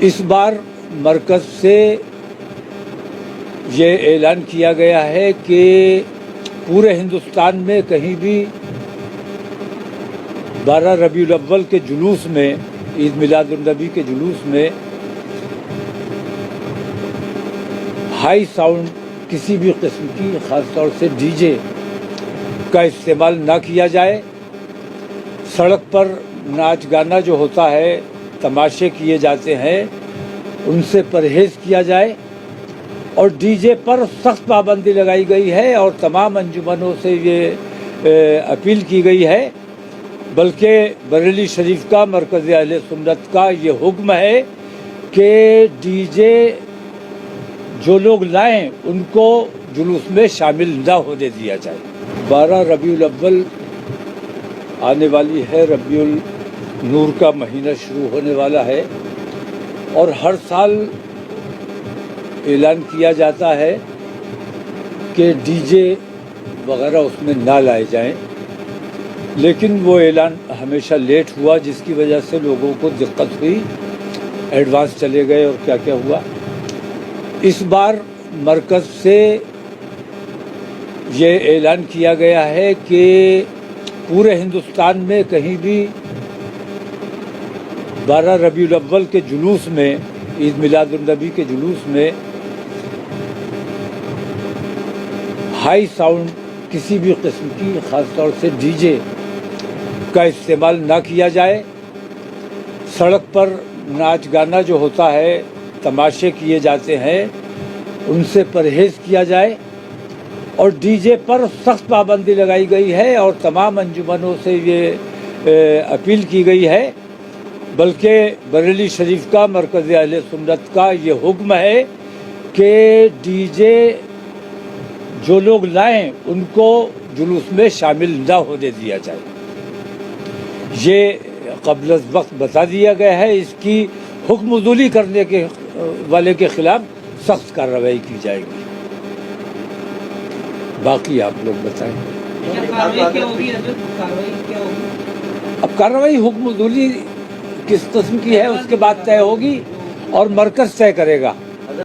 اس بار مرکز سے یہ اعلان کیا گیا ہے کہ پورے ہندوستان میں کہیں بھی 12 ربیع الاول کے جلوس میں، عید میلاد النبی کے جلوس میں ہائی ساؤنڈ کسی بھی قسم کی، خاص طور سے ڈی جے کا استعمال نہ کیا جائے۔ سڑک پر ناچ گانا جو ہوتا ہے، تماشے کیے جاتے ہیں، ان سے پرہیز کیا جائے، اور ڈی جے پر سخت پابندی لگائی گئی ہے اور تمام انجمنوں سے یہ اپیل کی گئی ہے، بلکہ بریلی شریف کا مرکز اہل سنت کا یہ حکم ہے کہ ڈی جے جو لوگ لائیں ان کو جلوس میں شامل نہ ہونے دیا جائے۔ 12 ربیع الاول آنے والی ہے، ربیع النور کا مہینہ شروع ہونے والا ہے، اور ہر سال اعلان کیا جاتا ہے کہ ڈی جے وغیرہ اس میں نہ لائے جائیں، لیکن وہ اعلان ہمیشہ لیٹ ہوا، جس کی وجہ سے لوگوں کو دقت ہوئی، ایڈوانس چلے گئے اور کیا کیا ہوا۔ اس بار مرکز سے یہ اعلان کیا گیا ہے کہ پورے ہندوستان میں کہیں بھی 12 ربیع الاول کے جلوس میں، عید میلاد النبی کے جلوس میں ہائی ساؤنڈ کسی بھی قسم کی، خاص طور سے ڈی جے کا استعمال نہ کیا جائے۔ سڑک پر ناچ گانا جو ہوتا ہے، تماشے کیے جاتے ہیں، ان سے پرہیز کیا جائے، اور ڈی جے پر سخت پابندی لگائی گئی ہے اور تمام انجمنوں سے یہ اپیل کی گئی ہے، بلکہ بریلی شریف کا مرکز اہل سنت کا یہ حکم ہے کہ ڈی جے جو لوگ لائیں ان کو جلوس میں شامل نہ ہونے دیا جائے۔ یہ قبل از وقت بتا دیا گیا ہے، اس کی حکم عدولی کرنے کے والے کے خلاف سخت کارروائی کی جائے گی۔ باقی آپ لوگ بتائیں۔ اب کارروائی حکم عدولی کس قسم کی ہے اس کے بعد طے ہوگی، اور مرکز طے کرے گا۔